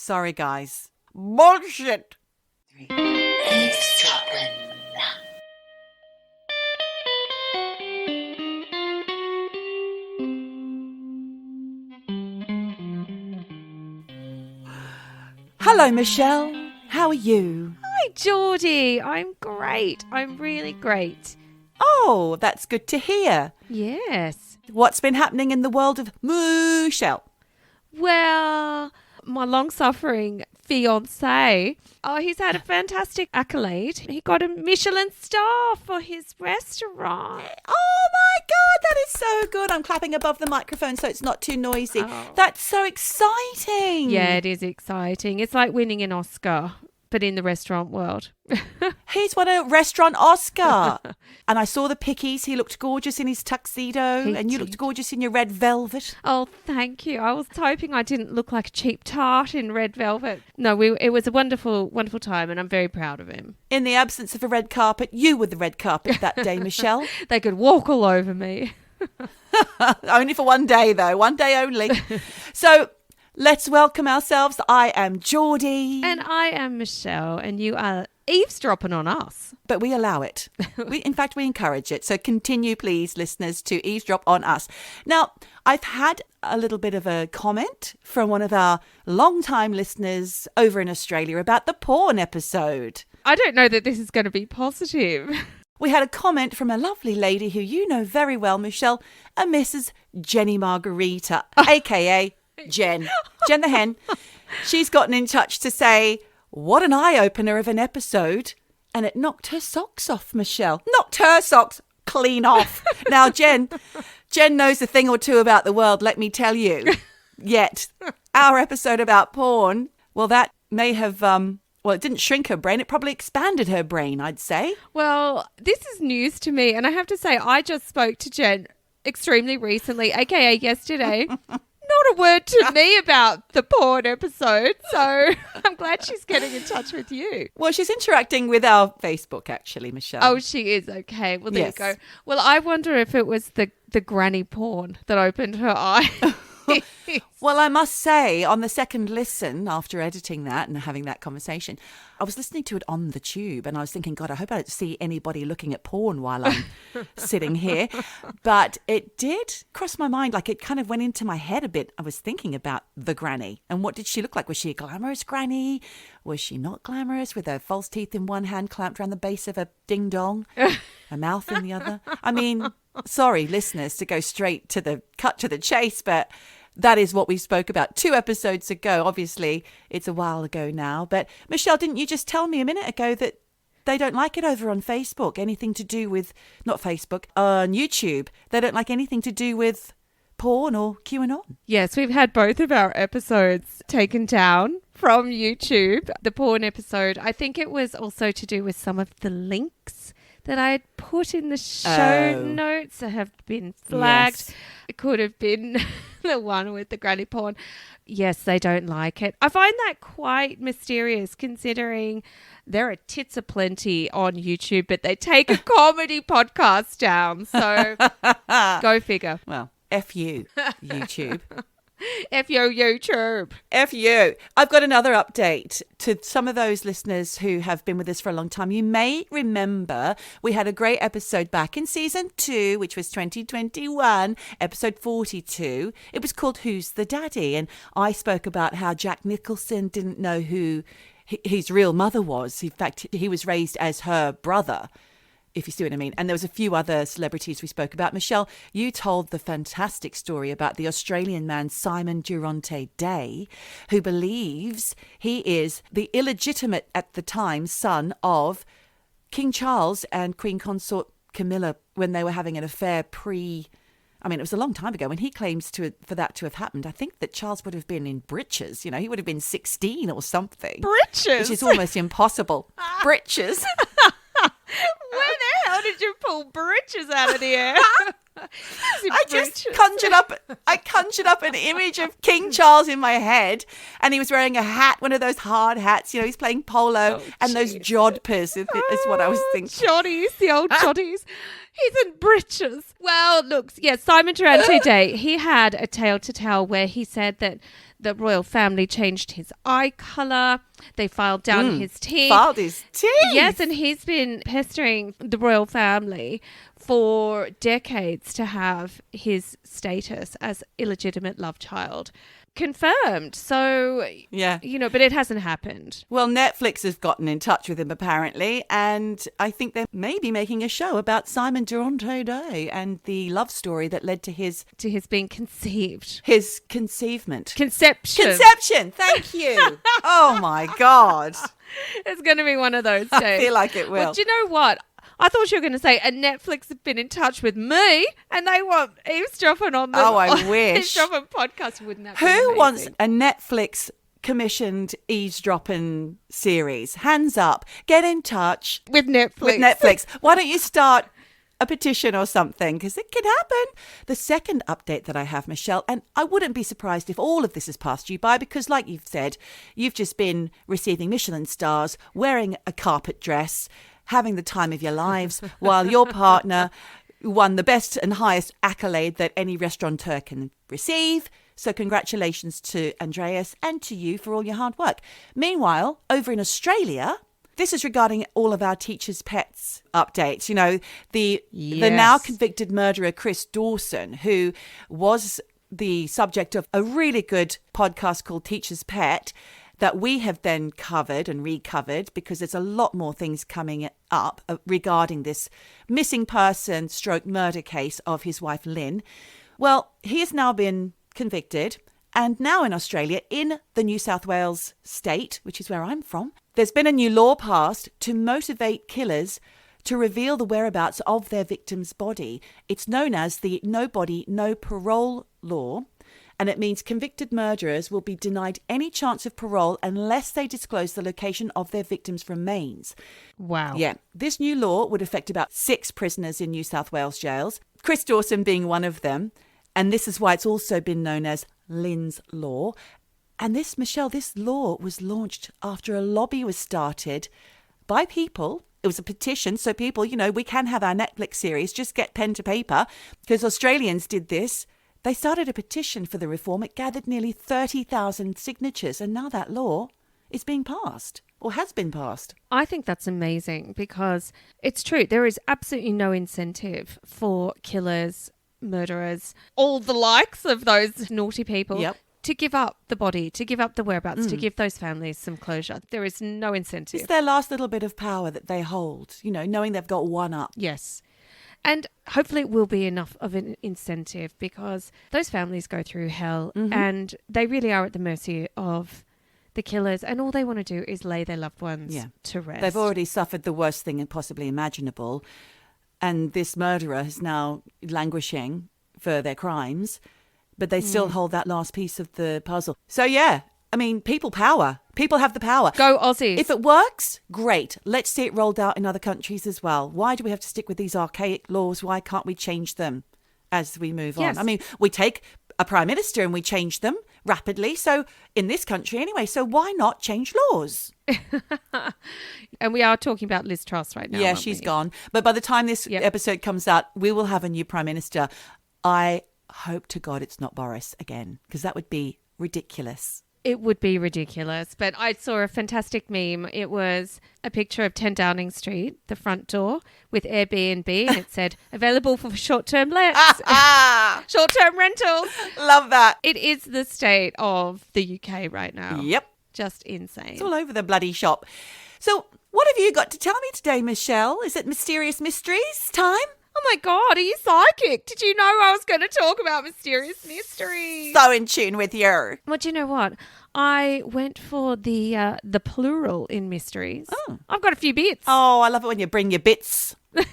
Sorry, guys. Bullshit. Eavesdroppin. Hello, Michelle. How are you? Hi, Geordie. I'm great. I'm really great. Oh, that's good to hear. Yes. What's been happening in the world of Michelle? Well, my long-suffering fiancé, he's had a fantastic accolade. He got a Michelin star for his restaurant. Oh my God, that is so good. I'm clapping above the microphone so it's not too noisy. Oh. That's so exciting. Yeah, it is exciting. It's like winning an Oscar, but in the restaurant world. He's won a restaurant Oscar. And I saw the pickies. He looked gorgeous in his tuxedo. And you looked gorgeous in your red velvet. Oh, thank you. I was hoping I didn't look like a cheap tart in red velvet. No, it was a wonderful, wonderful time, and I'm very proud of him. In the absence of a red carpet, you were the red carpet that day, Michelle. They could walk all over me. Only for one day, though. One day only. So let's welcome ourselves. I am Geordie. And I am Michelle, and you are eavesdropping on us. But we allow it. In fact, we encourage it. So continue, please, listeners, to eavesdrop on us. Now, I've had a little bit of a comment from one of our long-time listeners over in Australia about the porn episode. I don't know that this is going to be positive. We had a comment from a lovely lady who you know very well, Michelle, a Mrs. Jenny Margarita, a.k.a. Jen the hen. She's gotten in touch to say, what an eye-opener of an episode. And it knocked her socks off, Michelle. Knocked her socks clean off. Now, Jen knows a thing or two about the world, let me tell you. Yet, our episode about porn, well, that may have, it didn't shrink her brain. It probably expanded her brain, I'd say. Well, this is news to me. And I have to say, I just spoke to Jen extremely recently, a.k.a. yesterday. Not a word to me about the porn episode, so I'm glad she's getting in touch with you. Well, she's interacting with our Facebook, actually, Michelle. Oh, she is? Okay. Well, there Yes. you go. Well, I wonder if it was the granny porn that opened her eye. Well, I must say, on the second listen, after editing that and having that conversation, I was listening to it on the tube and I was thinking, God, I hope I don't see anybody looking at porn while I'm sitting here. But it did cross my mind, like it kind of went into my head a bit. I was thinking about the granny and what did she look like? Was she a glamorous granny? Was she not glamorous with her false teeth in one hand clamped around the base of a ding-dong, a mouth in the other? I mean, sorry, listeners, to go straight to the cut to the chase, but that is what we spoke about 2 episodes ago. Obviously, it's a while ago now. But Michelle, didn't you just tell me a minute ago that they don't like it over on Facebook? Anything to do with, not Facebook, on YouTube. They don't like anything to do with porn or QAnon. Yes, we've had both of our episodes taken down from YouTube. The porn episode, I think it was also to do with some of the links that I had put in the show notes that have been flagged. Yes. It could have been the one with the granny porn. Yes, they don't like it. I find that quite mysterious considering there are tits aplenty on YouTube, but they take a comedy podcast down. So go figure. Well, F you, YouTube. F you, YouTube. F you. I've got another update to some of those listeners who have been with us for a long time. You may remember we had a great episode back in season 2, which was 2021, episode 42. It was called Who's the Daddy? And I spoke about how Jack Nicholson didn't know who his real mother was. In fact, he was raised as her brother, if you see what I mean. And there was a few other celebrities we spoke about. Michelle, you told the fantastic story about the Australian man Simon Durante Day, who believes he is the illegitimate, at the time, son of King Charles and Queen Consort Camilla when they were having an affair it was a long time ago when he claims for that to have happened. I think that Charles would have been in breeches. You know, he would have been 16 or something. Breeches? Which is almost impossible. Breeches. Where the hell did you pull breeches out of the air? I just conjured up an image of King Charles in my head, and he was wearing a hat, one of those hard hats. You know, he's playing polo, and those jodhpurs is what I was thinking. Joddies, the old joddies. He's in breeches. Well, look, Simon Durante Day, he had a tale to tell where he said that The royal family changed his eye colour. They filed down his teeth. Filed his teeth? Yes, and he's been pestering the royal family for decades to have his status as illegitimate love child confirmed. So, yeah, but it hasn't happened. Well, Netflix has gotten in touch with him apparently, and I think they're maybe making a show about Simon Durante Day and the love story that led to his being conceived. His conceivement. Conception. Thank you. Oh my God. It's going to be one of those days. I feel like it will. Well, do you know what? I thought you were going to say, and Netflix have been in touch with me, and they want Eavesdroppin on the wish. Eavesdroppin podcast. Wouldn't that be Who amazing? wants a Netflix commissioned Eavesdroppin series? Hands up. Get in touch with Netflix. Why don't you start a petition or something? Because it could happen. The second update that I have, Michelle, and I wouldn't be surprised if all of this has passed you by, because like you've said, you've just been receiving Michelin stars, wearing a carpet dress, having the time of your lives, while your partner won the best and highest accolade that any restaurateur can receive. So congratulations to Andreas and to you for all your hard work. Meanwhile, over in Australia, this is regarding all of our teachers' pets updates. The now convicted murderer, Chris Dawson, who was the subject of a really good podcast called Teacher's Pet, that we have then covered and recovered, because there's a lot more things coming up regarding this missing person stroke murder case of his wife Lynn. Well, he has now been convicted, and now in Australia, in the New South Wales state, which is where I'm from, there's been a new law passed to motivate killers to reveal the whereabouts of their victim's body. It's known as the No Body, No Parole law. And it means convicted murderers will be denied any chance of parole unless they disclose the location of their victim's remains. Wow. Yeah. This new law would affect about 6 prisoners in New South Wales jails, Chris Dawson being one of them. And this is why it's also been known as Lynn's Law. And this, Michelle, this law was launched after a lobby was started by people. It was a petition. So people, we can have our Netflix series. Just get pen to paper, because Australians did this. They started a petition for the reform. It gathered nearly 30,000 signatures, and now that law is being passed, or has been passed. I think that's amazing, because it's true. There is absolutely no incentive for killers, murderers, all the likes of those naughty people to give up the body, to give up the whereabouts, to give those families some closure. There is no incentive. It's their last little bit of power that they hold, knowing they've got one up. Yes. And hopefully it will be enough of an incentive, because those families go through hell and they really are at the mercy of the killers, and all they want to do is lay their loved ones to rest. They've already suffered the worst thing possibly imaginable, and this murderer is now languishing for their crimes, but they still hold that last piece of the puzzle. So people power. People have the power. Go Aussies. If it works, great. Let's see it rolled out in other countries as well. Why do we have to stick with these archaic laws? Why can't we change them as we move on? We take a prime minister and we change them rapidly. So in this country anyway, so why not change laws? And we are talking about Liz Truss right now. Yeah, she's gone. But by the time this episode comes out, we will have a new prime minister. I hope to God it's not Boris again, because that would be ridiculous. It would be ridiculous. But I saw a fantastic meme. It was a picture of 10 Downing Street, the front door, with Airbnb, and it said, available for short-term lets. Short-term rentals. Love that. It is the state of the UK right now. Yep. Just insane. It's all over the bloody shop. So what have you got to tell me today, Michelle? Is it Mysterious Mysteries time? Oh my God, are you psychic? Did you know I was going to talk about mysterious mysteries? So in tune with you. Well, do you know what? I went for the plural in mysteries. Oh. I've got a few bits. Oh, I love it when you bring your bits. I'm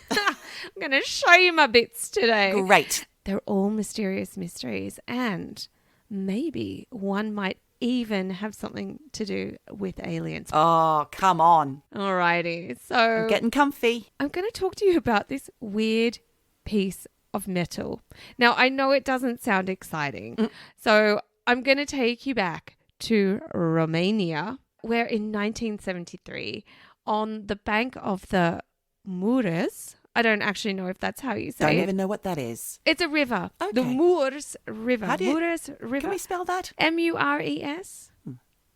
going to show you my bits today. Great. They're all mysterious mysteries, and maybe one might even have something to do with aliens. Oh, come on. Alrighty. So I'm getting comfy. I'm going to talk to you about this weird piece of metal. Now, I know it doesn't sound exciting. So I'm going to take you back to Romania, where in 1973, on the bank of the Mureș, I don't actually know if that's how you say Don't it. even know what that is. It's a river. The Okay. Moors River. How do you- Moors River. Can we spell that? Mures.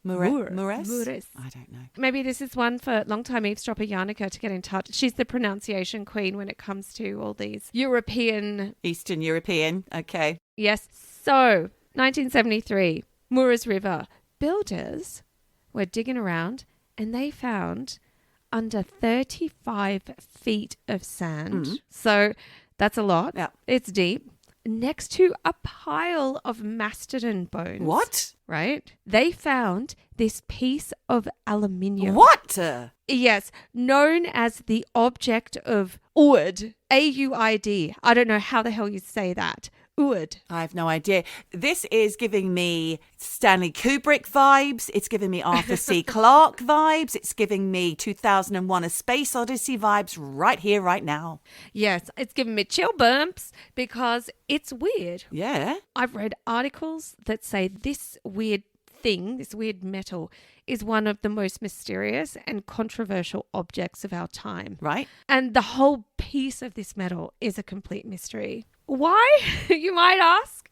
Mures? I don't know. Maybe this is one for long-time eavesdropper Yannicka to get in touch. She's the pronunciation queen when it comes to all these European... Eastern European. Okay. Yes. So, 1973, Moors River. Builders were digging around and they found under 35 feet of sand. Mm. So, that's a lot. Yeah. It's deep. Next to a pile of mastodon bones. What? Right? They found this piece of aluminium. What? Yes, known as the object of Uid. A-U-I-D. I don't know how the hell you say that. Uid. I have no idea. This is giving me Stanley Kubrick vibes. It's giving me Arthur C. Clarke vibes. It's giving me 2001 A Space Odyssey vibes right here, right now. Yes, it's giving me chill bumps because it's weird. Yeah. I've read articles that say this weird thing, this weird metal, is one of the most mysterious and controversial objects of our time. Right. And the whole piece of this metal is a complete mystery. Why, you might ask?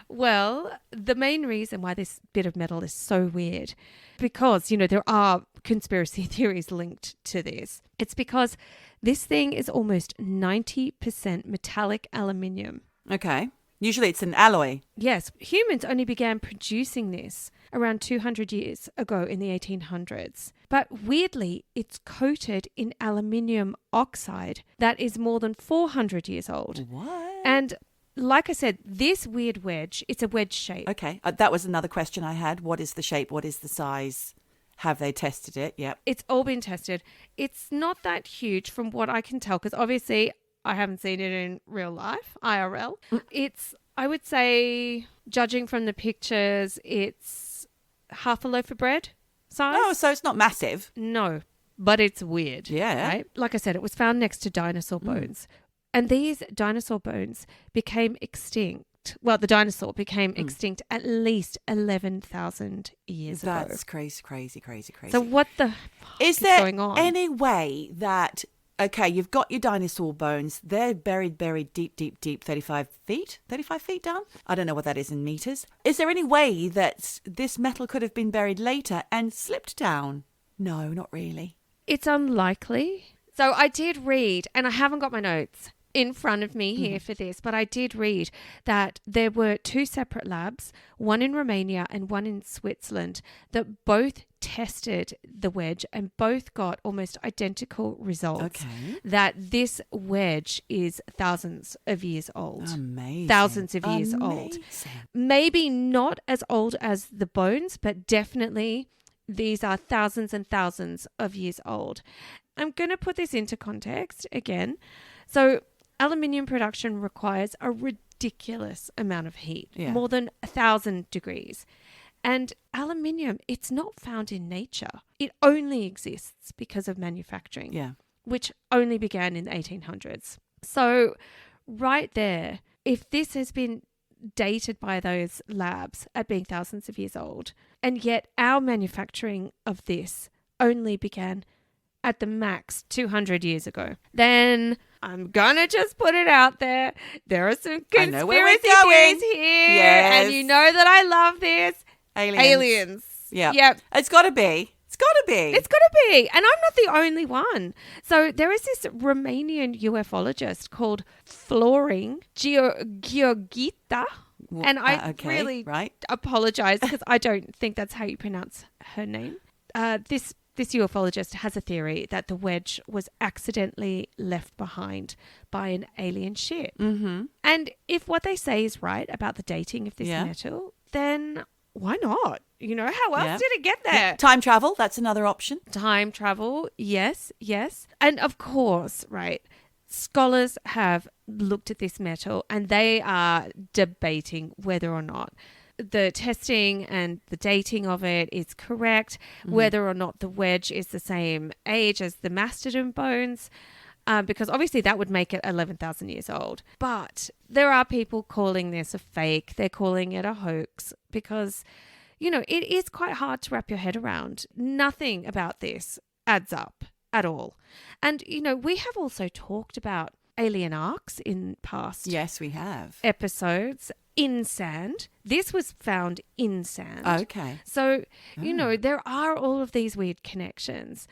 Well, the main reason why this bit of metal is so weird, because, there are conspiracy theories linked to this. It's because this thing is almost 90% metallic aluminium. Okay. Usually it's an alloy. Yes, humans only began producing this around 200 years ago in the 1800s. But weirdly, it's coated in aluminium oxide that is more than 400 years old. What? And like I said, this weird wedge, it's a wedge shape. Okay. That was another question I had. What is the shape? What is the size? Have they tested it? Yep. It's all been tested. It's not that huge from what I can tell, because obviously I haven't seen it in real life, IRL. It's, I would say, judging from the pictures, it's half a loaf of bread size. Oh, so it's not massive. No, but it's weird. Yeah. Right? Like I said, it was found next to dinosaur bones. And these dinosaur bones became extinct. Well, the dinosaur became extinct at least 11,000 years ago. That's crazy. So what the fuck Is there going on? any way that, okay, you've got your dinosaur bones, they're buried deep, 35 feet down? I don't know what that is in meters. Is there any way that this metal could have been buried later and slipped down? No, not really. It's unlikely. So I did read, and I haven't got my notes in front of me here for this, but I did read that there were two separate labs, one in Romania and one in Switzerland, that both tested the wedge and both got almost identical results. Okay. That this wedge is thousands of years old. Amazing. Thousands of years old. Maybe not as old as the bones, but definitely these are thousands and thousands of years old. I'm going to put this into context again. So aluminium production requires a ridiculous amount of heat, more than 1,000 degrees. And aluminium, it's not found in nature. It only exists because of manufacturing, which only began in the 1800s. So right there, if this has been dated by those labs at being thousands of years old, and yet our manufacturing of this only began at the max 200 years ago, then I'm gonna just put it out there. There are some conspiracy theories here, and you know that I love this. Aliens. Yeah. Yep. It's got to be. It's got to be. And I'm not the only one. So there is this Romanian ufologist called Florin Georgita. And I really apologize because I don't think that's how you pronounce her name. This ufologist has a theory that the wedge was accidentally left behind by an alien ship. Mm-hmm. And if what they say is right about the dating of this metal, then why not? How else did it get there? Yeah. Time travel, that's another option. Time travel, yes. And of course, right, scholars have looked at this metal and they are debating whether or not the testing and the dating of it is correct, whether or not the wedge is the same age as the mastodon bones, because obviously that would make it 11,000 years old. But there are people calling this a fake. They're calling it a hoax because, it is quite hard to wrap your head around. Nothing about this adds up. at all. And, we have also talked about alien arcs in past Yes, we have. episodes in sand. This was found in sand. Okay. So, there are all of these weird connections.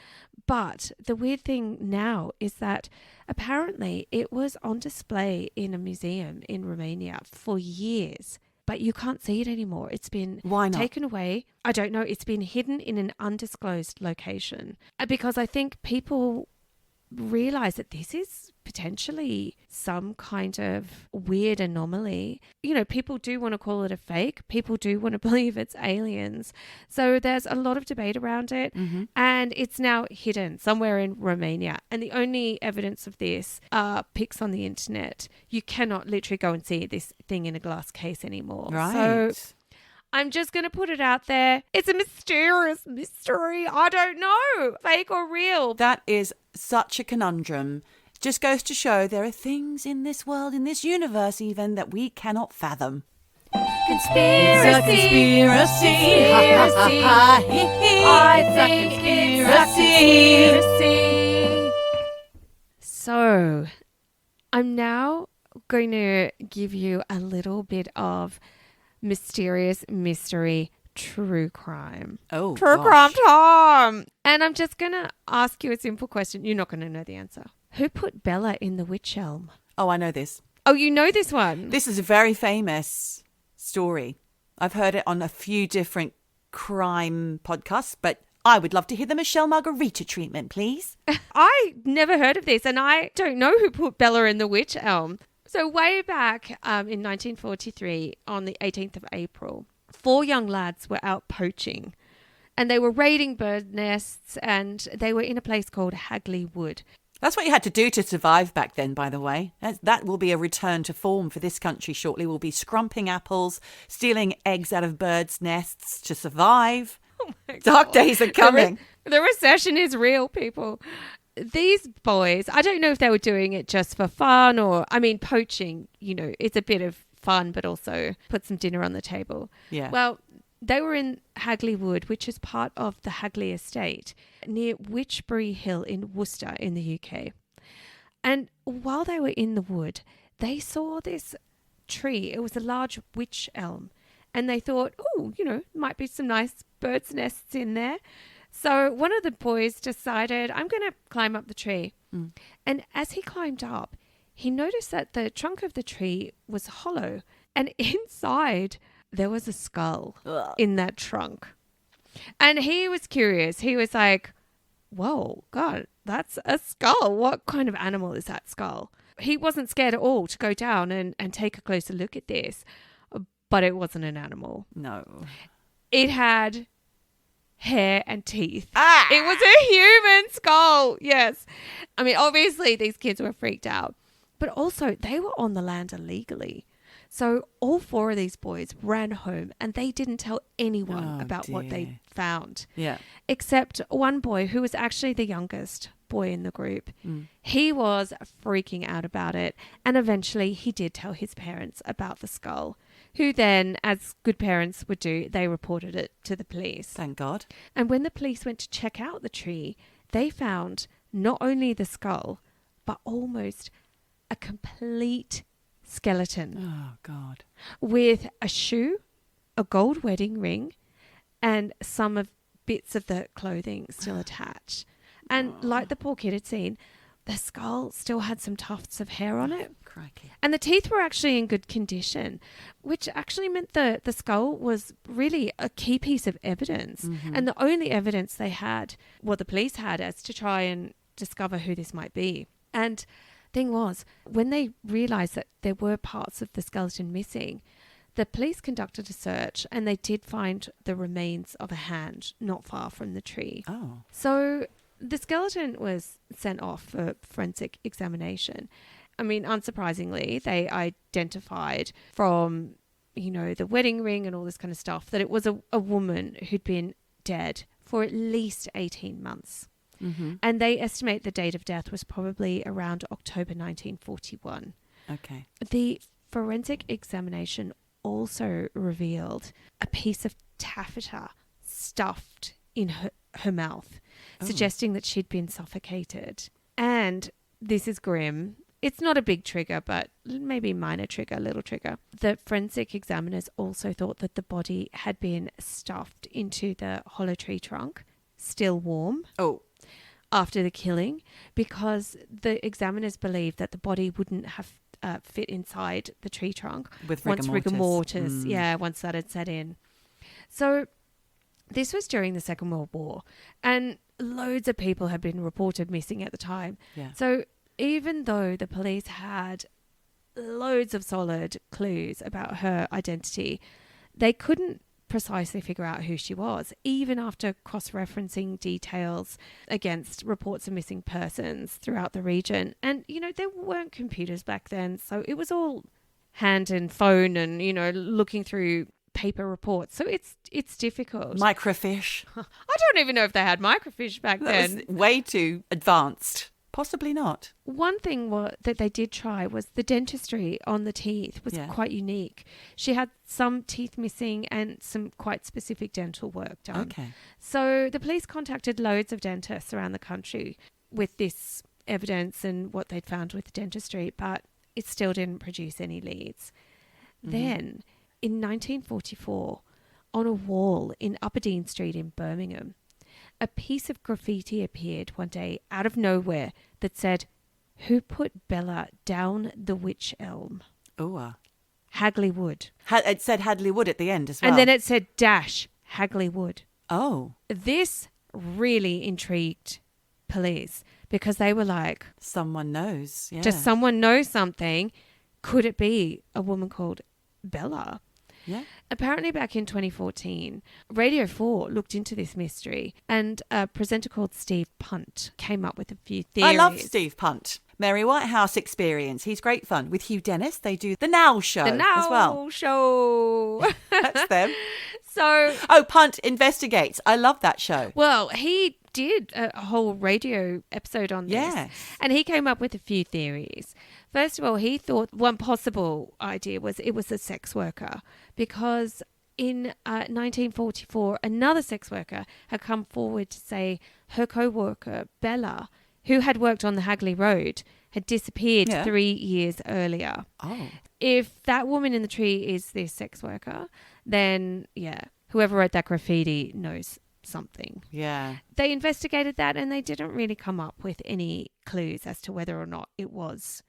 But the weird thing now is that apparently it was on display in a museum in Romania for years. But you can't see it anymore. It's been Why not? taken away. I don't know. It's been hidden in an undisclosed location. Because I think people realize that this is potentially some kind of weird anomaly. People do want to call it a fake. People do want to believe it's aliens. So there's a lot of debate around it. Mm-hmm. And it's now hidden somewhere in Romania. And the only evidence of this are pics on the internet. You cannot literally go and see this thing in a glass case anymore. Right. So I'm just going to put it out there. It's a mysterious mystery. I don't know, fake or real. That is such a conundrum. Just goes to show there are things in this world, in this universe even, that we cannot fathom. Conspiracy. It's a conspiracy. I think it's a conspiracy. So, I'm now going to give you a little bit of mysterious mystery true crime. Oh, True gosh. crime time. And I'm just going to ask you a simple question. You're not going to know the answer. Who put Bella in the Wych Elm? Oh, I know this. Oh, you know this one? This is a very famous story. I've heard it on a few different crime podcasts, but I would love to hear the Michelle Margarita treatment, please. I never heard of this, and I don't know who put Bella in the Wych Elm. So way back in 1943, on the 18th of April, 4 young lads were out poaching, and they were raiding bird nests, and they were in a place called Hagley Wood. That's what you had to do to survive back then, by the way. That will be a return to form for this country shortly. We'll be scrumping apples, stealing eggs out of birds' nests to survive. Oh my Dark God. days are coming. The recession is real, people. These boys, I don't know if they were doing it just for fun or, poaching, it's a bit of fun, but also put some dinner on the table. Yeah. Well, they were in Hagley Wood, which is part of the Hagley estate, near Witchbury Hill in Worcester in the UK. And while they were in the wood, they saw this tree. It was a large wych elm. And they thought, might be some nice birds' nests in there. So one of the boys decided, I'm going to climb up the tree. Mm. And as he climbed up, he noticed that the trunk of the tree was hollow. And inside, there was a skull in that trunk. And he was curious. He was like, whoa, God, that's a skull. What kind of animal is that skull? He wasn't scared at all to go down and take a closer look at this. But it wasn't an animal. No. It had hair and teeth. Ah! It was a human skull. Yes. Obviously these kids were freaked out. But also they were on the land illegally. So all 4 of these boys ran home and they didn't tell anyone about what they found. Yeah. Except one boy who was actually the youngest boy in the group. Mm. He was freaking out about it. And eventually he did tell his parents about the skull, who then, as good parents would do, they reported it to the police. Thank God. And when the police went to check out the tree, they found not only the skull, but almost a complete skeleton. Oh, God. With a shoe, a gold wedding ring, and some of bits of the clothing still attached. And like the poor kid had seen, the skull still had some tufts of hair on it. Crikey. And the teeth were actually in good condition, which actually meant the skull was really a key piece of evidence. Mm-hmm. And the only evidence they had, the police had, as to try and discover who this might be. And thing was, when they realised that there were parts of the skeleton missing, the police conducted a search and they did find the remains of a hand not far from the tree. Oh. So the skeleton was sent off for forensic examination. Unsurprisingly, they identified from, the wedding ring and all this kind of stuff that it was a woman who'd been dead for at least 18 months. Mm-hmm. And they estimate the date of death was probably around October 1941. Okay. The forensic examination also revealed a piece of taffeta stuffed in her her mouth, suggesting that she'd been suffocated. And this is grim. It's not a big trigger, but maybe minor trigger, little trigger. The forensic examiners also thought that the body had been stuffed into the hollow tree trunk, still warm. After the killing, because the examiners believed that the body wouldn't have fit inside the tree trunk once rigor mortis, once that had set in. So this was during the Second World War, and loads of people had been reported missing at the time. Yeah. So even though the police had loads of solid clues about her identity, they couldn't precisely figure out who she was, even after cross-referencing details against reports of missing persons throughout the region. And, there weren't computers back then, so it was all hand and phone and, looking through paper reports. So it's difficult. Microfiche. I don't even know if they had microfiche back then. That was way too advanced. Possibly not. One thing that they did try was the dentistry on the teeth was quite unique. She had some teeth missing and some quite specific dental work done. Okay. So the police contacted loads of dentists around the country with this evidence and what they'd found with the dentistry, but it still didn't produce any leads. Then, in 1944, on a wall in Upper Dean Street in Birmingham, a piece of graffiti appeared one day out of nowhere that said, "Who put Bella down the Wych Elm?" Hagley Wood. It said Hadley Wood at the end as well. And then it said Hagley Wood. Oh. This really intrigued police because they were like, someone knows. Yeah. Does someone know something? Could it be a woman called Bella? Yeah. Apparently back in 2014, Radio 4 looked into this mystery and a presenter called Steve Punt came up with a few theories. I love Steve Punt. Mary Whitehouse Experience. He's great fun. With Hugh Dennis, they do The Now Show as well. The Now Show. That's them. So... Punt Investigates. I love that show. Well, he did a whole radio episode on this. Yes. And he came up with a few theories. First of all, he thought one possible idea was it was a sex worker because in 1944, another sex worker had come forward to say her co-worker, Bella, who had worked on the Hagley Road, had disappeared 3 years earlier. Oh. If that woman in the tree is this sex worker, then, whoever wrote that graffiti knows something. Yeah. They investigated that and they didn't really come up with any clues as to whether or not it was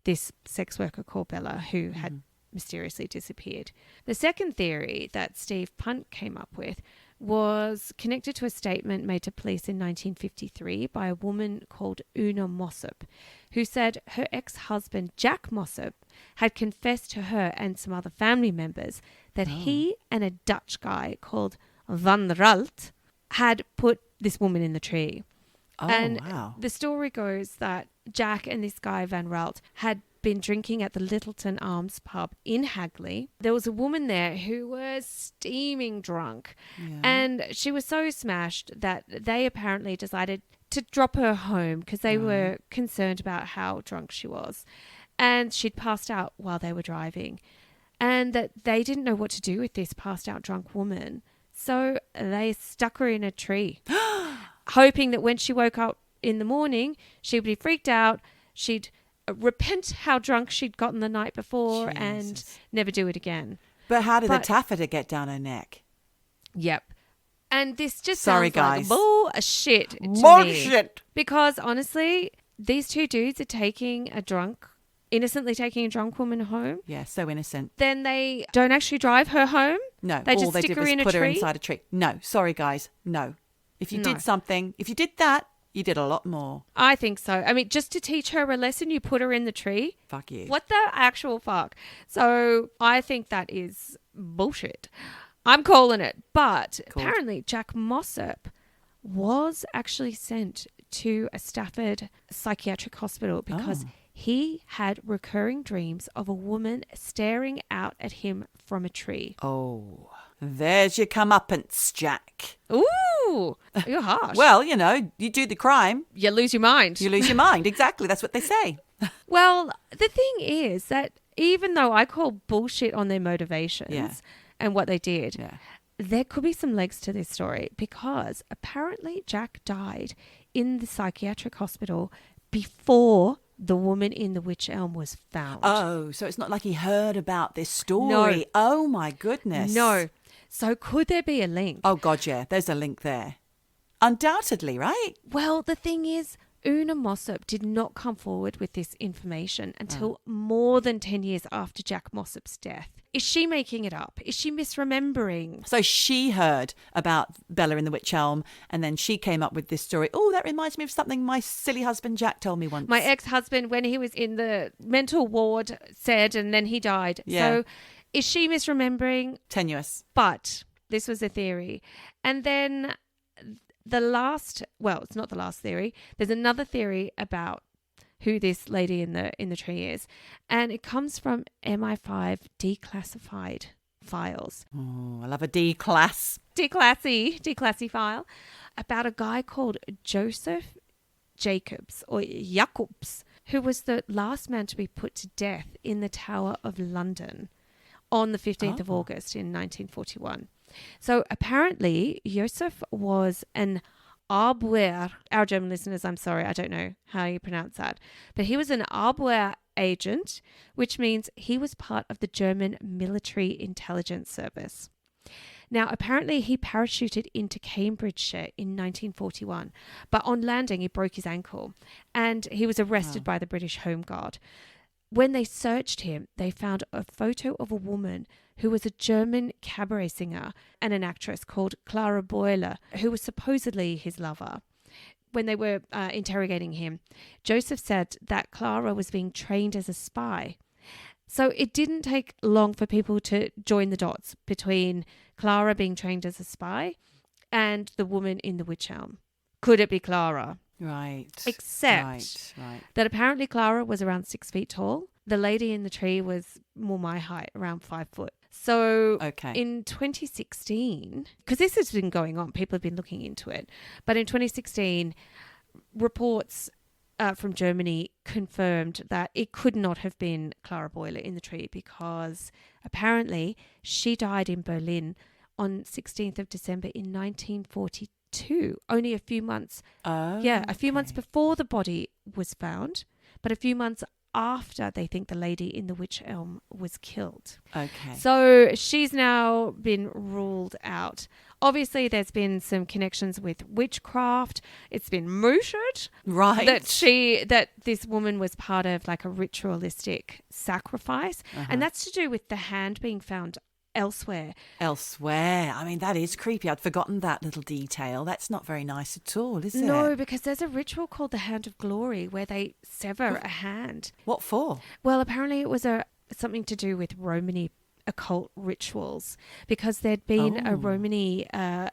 this sex worker called Bella who had mysteriously disappeared. The second theory that Steve Punt came up with was connected to a statement made to police in 1953 by a woman called Una Mossop, who said her ex-husband Jack Mossop had confessed to her and some other family members that he and a Dutch guy called Van Ralt had put this woman in the tree. Wow. The story goes that Jack and this guy Van Ralt had been drinking at the Littleton Arms pub in Hagley. There was a woman there who was steaming drunk and she was so smashed that they apparently decided to drop her home because they were concerned about how drunk she was. And she'd passed out while they were driving and that they didn't know what to do with this passed out drunk woman. So they stuck her in a tree, hoping that when she woke up in the morning, she would be freaked out. She'd repent how drunk she'd gotten the night before and never do it again. But how did the taffeta get down her neck? Yep. And this just Sorry, sounds guys. like bullshit to me. Bullshit. Because honestly, these two dudes are innocently taking a drunk woman home. Yeah, so innocent. Then they don't actually drive her home. No, they all just they stick did her was in a put her tree. inside a tree. No, sorry, guys. No. If you did something, if you did that, you did a lot more. I think so. I mean, just to teach her a lesson, you put her in the tree. Fuck you. What the actual fuck? So I think that is bullshit. I'm calling it. But apparently Jack Mossop was actually sent to a Stafford psychiatric hospital because he had recurring dreams of a woman staring out at him from a tree. Oh, there's your comeuppance, Jack. Ooh, you're harsh. Well, you do the crime. You lose your mind. You lose your mind. Exactly. That's what they say. Well, the thing is that even though I call bullshit on their motivations and what they did, there could be some legs to this story because apparently Jack died in the psychiatric hospital before the woman in the Wych Elm was found. Oh, so it's not like he heard about this story. No. Oh, my goodness. No. So could there be a link? Oh, God, yeah. There's a link there. Undoubtedly, right? Well, the thing is, Una Mossop did not come forward with this information until more than 10 years after Jack Mossop's death. Is she making it up? Is she misremembering? So she heard about Bella in the Wych Elm, and then she came up with this story. Oh, that reminds me of something my silly husband Jack told me once. My ex-husband, when he was in the mental ward, said, and then he died. Yeah. So is she misremembering? Tenuous. But this was a theory. And then it's not the last theory. There's another theory about who this lady in the tree is. And it comes from MI5 declassified files. Oh, I love a D-class. Declassy file about a guy called Joseph Jacobs or Jacobs, who was the last man to be put to death in the Tower of London on the 15th of August in 1941. So apparently Joseph was an Abwehr. Our German listeners, I'm sorry, I don't know how you pronounce that. But he was an Abwehr agent, which means he was part of the German military intelligence service. Now, apparently he parachuted into Cambridgeshire in 1941, but on landing he broke his ankle and he was arrested by the British Home Guard. When they searched him, they found a photo of a woman who was a German cabaret singer and an actress called Clara Boiler, who was supposedly his lover. When they were interrogating him, Joseph said that Clara was being trained as a spy. So it didn't take long for people to join the dots between Clara being trained as a spy and the woman in the Wych Elm. Could it be Clara? Right. Except that apparently Clara was around 6 feet tall. The lady in the tree was more my height, around 5 foot. So in 2016, because this has been going on, people have been looking into it. But in 2016, reports from Germany confirmed that it could not have been Clara Boiler in the tree because apparently she died in Berlin on 16th of December in 1942, only a few months. A few months before the body was found, but a few months after they think the lady in the Wych Elm was killed. Okay. So she's now been ruled out. Obviously, there's been some connections with witchcraft. It's been mooted that this woman was part of like a ritualistic sacrifice, and that's to do with the hand being found elsewhere. I mean, that is creepy. I'd forgotten that little detail. That's not very nice at all, is it? No, because there's a ritual called the Hand of Glory where they sever a hand. What for? Well, apparently it was something to do with Romani occult rituals, because there'd been a Romani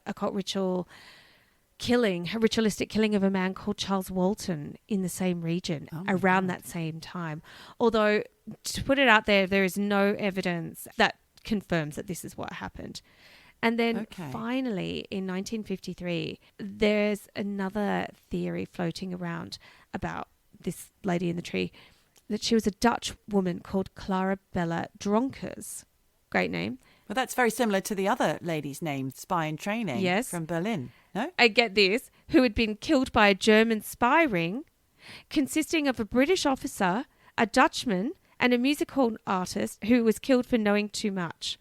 occult ritualistic killing of a man called Charles Walton in the same region around that same time. Although, to put it out there, there is no evidence that confirms that this is what happened. And then finally in 1953 there's another theory floating around about this lady in the tree, that she was a Dutch woman called Clara Bella Dronkers. Great name. Well, that's very similar to the other lady's name, spy in training from Berlin. No? I get this. Who had been killed by a German spy ring consisting of a British officer, a Dutchman, and a musical artist who was killed for knowing too much.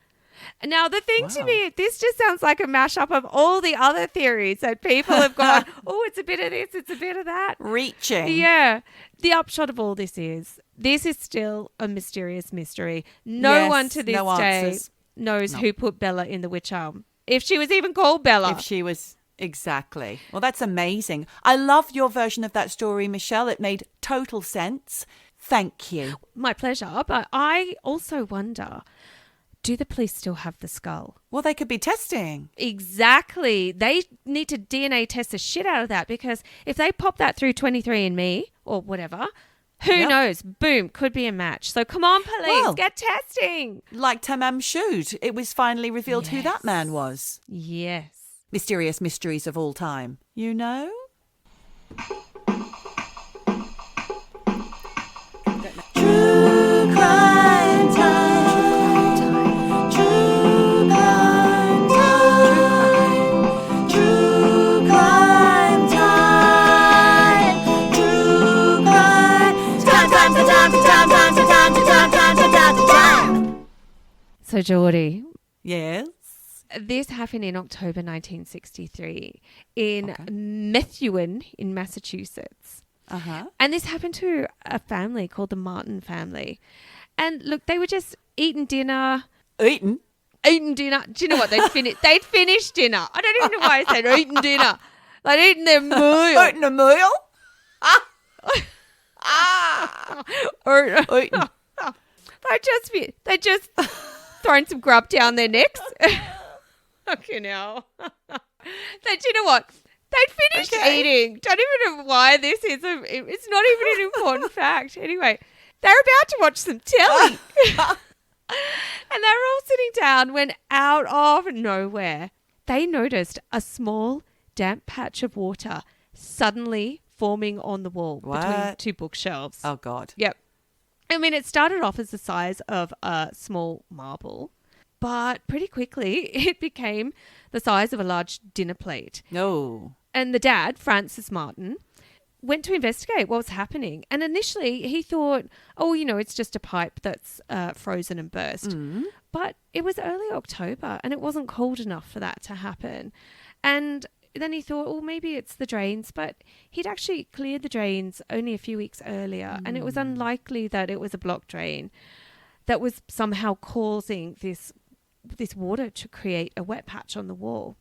Now, the thing to me, this just sounds like a mashup of all the other theories that people have gone, it's a bit of this, it's a bit of that. Reaching. Yeah. The upshot of all this is still a mysterious mystery. No one to this day knows who put Bella in the Wych Elm. If she was even called Bella. If she was... Exactly. Well, that's amazing. I love your version of that story, Michelle. It made total sense. Thank you. My pleasure. But I also wonder, do the police still have the skull? Well, they could be testing. Exactly. They need to DNA test the shit out of that, because if they pop that through 23andMe or whatever, who knows? Boom, could be a match. So come on, police, get testing. Like Tamam Shud, it was finally revealed who that man was. Yes. Mysterious mysteries of all time. You know? True crime time. True crime time. So, Geordie, Yes. this happened in October 1963 in Okay. Methuen in Massachusetts. Uh-huh. And this happened to a family called the Martin family. And look, they were just eating dinner. Eaten. Do you know what? They'd finished dinner. I don't even know why I said eating dinner. They'd eaten their meal. Eaten a meal? Or Eaten. they just thrown some grub down their necks. Okay, now. You know what? They'd finished eating. Don't even know why this is. It's not even an important fact. Anyway, they're about to watch some telly. And they were all sitting down when out of nowhere, they noticed a small damp patch of water suddenly forming on the wall between two bookshelves. Oh, God. Yep. I mean, it started off as the size of a small marble, but pretty quickly it became the size of a large dinner plate. No. And the dad, Francis Martin, went to investigate what was happening. And initially he thought, it's just a pipe that's frozen and burst. Mm. But it was early October and it wasn't cold enough for that to happen. And then he thought, maybe it's the drains. But he'd actually cleared the drains only a few weeks earlier. And it was unlikely that it was a blocked drain that was somehow causing this water to create a wet patch on the wall.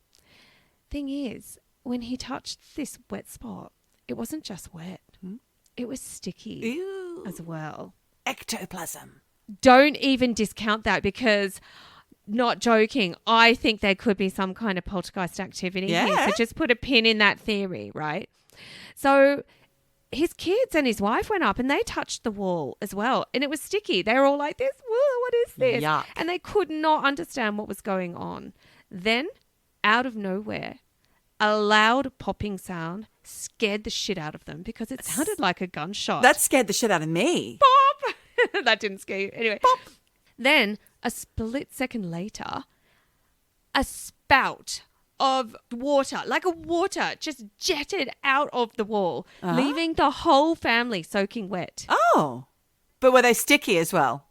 Thing is, when he touched this wet spot, it wasn't just wet. It was sticky Ew. as well. Ectoplasm. Don't even discount that because, not joking, I think there could be some kind of poltergeist activity here. Yeah. So just put a pin in that theory, right? So his kids and his wife went up and they touched the wall as well. And it was sticky. They were all like this, whoa, what is this? Yuck. And they could not understand what was going on. Then, out of nowhere, a loud popping sound scared the shit out of them because it sounded like a gunshot. That scared the shit out of me. Pop! That didn't scare you. Anyway. Pop! Then, a split second later, a spout of water, like a water, just jetted out of the wall, leaving the whole family soaking wet. Oh. But were they sticky as well?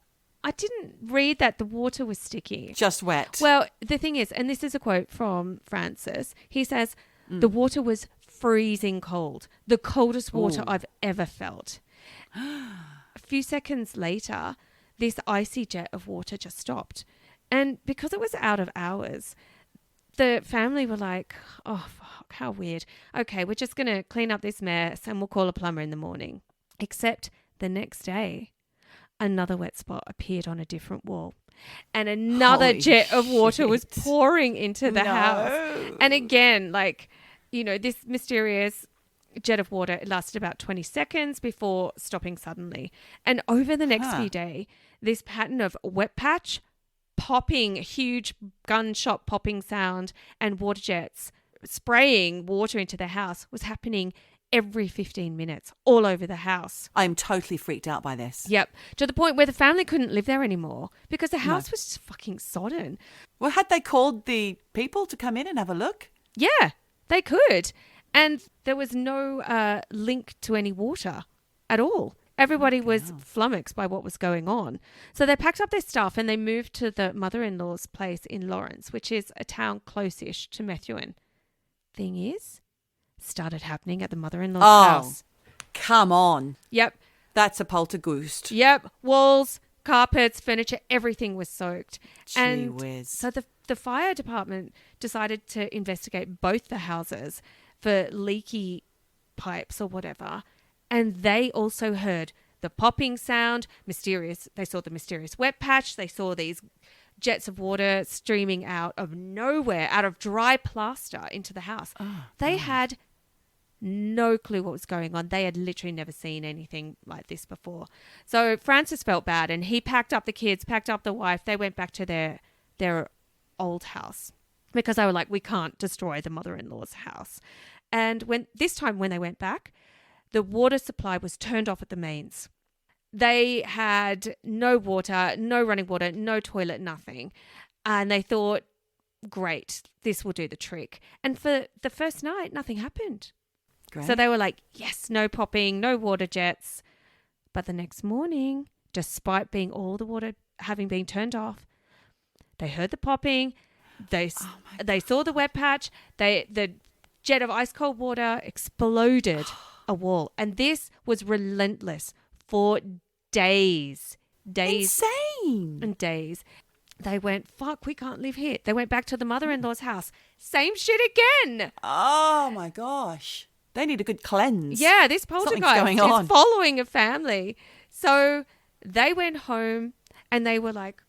I didn't read that the water was sticky. Just wet. Well, the thing is, and this is a quote from Francis, he says, the water was freezing cold, the coldest water I've ever felt. A few seconds later, this icy jet of water just stopped. And because it was out of hours, the family were like, oh, fuck, how weird. Okay, we're just going to clean up this mess and we'll call a plumber in the morning. Except the next day, another wet spot appeared on a different wall. And another Holy jet of water was shit. pouring into the No. house. And again, this mysterious jet of water, it lasted about 20 seconds before stopping suddenly. And over the next few days, this pattern of wet patch, popping, huge gunshot popping sound, and water jets spraying water into the house was happening every 15 minutes all over the house. I'm totally freaked out by this. Yep. To the point where the family couldn't live there anymore because the house was just fucking sodden. Well, had they called the people to come in and have a look? Yeah, they could. And there was no link to any water at all. Everybody was flummoxed by what was going on. So they packed up their stuff and they moved to the mother-in-law's place in Lawrence, which is a town close-ish to Methuen. Thing is, started happening at the mother-in-law's house. Come on. Yep. That's a poltergoost. Yep. Walls, carpets, furniture, everything was soaked. Gee whiz. So the fire department decided to investigate both the houses for leaky pipes or whatever. And they also heard the popping sound, mysterious. They saw the mysterious wet patch. They saw these jets of water streaming out of nowhere, out of dry plaster into the house. They had no clue what was going on. They had literally never seen anything like this before. So Francis felt bad and he packed up the kids, packed up the wife. They went back to their old house because they were like, we can't destroy the mother-in-law's house. And when they went back, the water supply was turned off at the mains. They had no water, no running water, no toilet, nothing. And they thought, great, this will do the trick. And for the first night, nothing happened. Great. So they were like, yes, no popping, no water jets. But the next morning, despite being all the water having been turned off, They heard the popping. They saw the wet patch. The jet of ice cold water exploded a wall. And this was relentless for days. Insane. And days. They went, fuck, we can't live here. They went back to the mother-in-law's house. Same shit again. Oh, my gosh. They need a good cleanse. Yeah, this poltergeist is following a family. So they went home and they were like,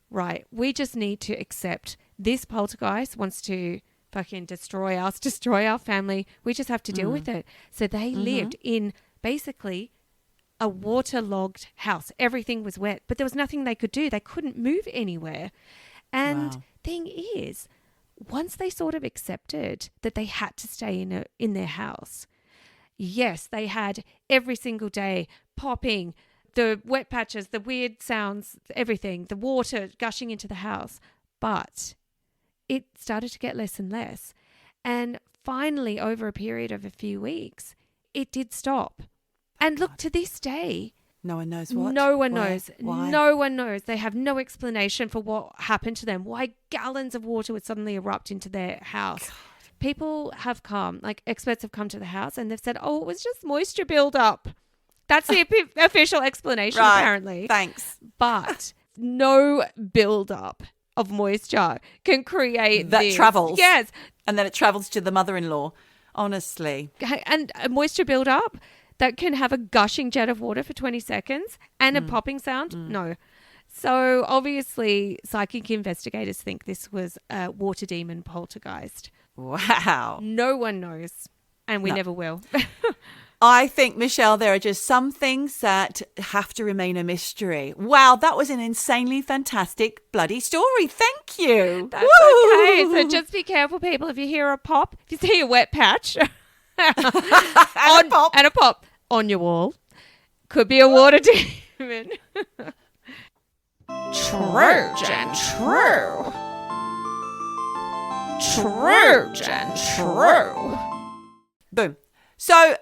right, we just need to accept this poltergeist wants to fucking destroy us, destroy our family. We just have to deal with it. So they lived in basically a waterlogged house. Everything was wet, but there was nothing they could do. They couldn't move anywhere. And thing is, once they sort of accepted that they had to stay in their house, yes, they had every single day popping, the wet patches, the weird sounds, everything, the water gushing into the house. But it started to get less and less. And finally, over a period of a few weeks, it did stop. And look, to this day, no one knows what. No one knows. Why? No one knows. They have no explanation for what happened to them. Why gallons of water would suddenly erupt into their house. God. People have come, like experts have come to the house and they've said, oh, it was just moisture buildup. That's the official explanation, right. Apparently. Thanks. But no buildup of moisture can create that travels. Yes. And then it travels to the mother-in-law. Honestly. And a moisture buildup that can have a gushing jet of water for 20 seconds and a popping sound? No. So obviously psychic investigators think this was a water demon poltergeist. Wow. No one knows, and we never will. I think, Michelle, there are just some things that have to remain a mystery. Wow, that was an insanely fantastic bloody story. Thank you. That's okay. So just be careful, people. If you hear a pop, if you see a wet patch and a pop on your wall, could be a water demon. True, Jen, true. True, Jen, true. Boom. So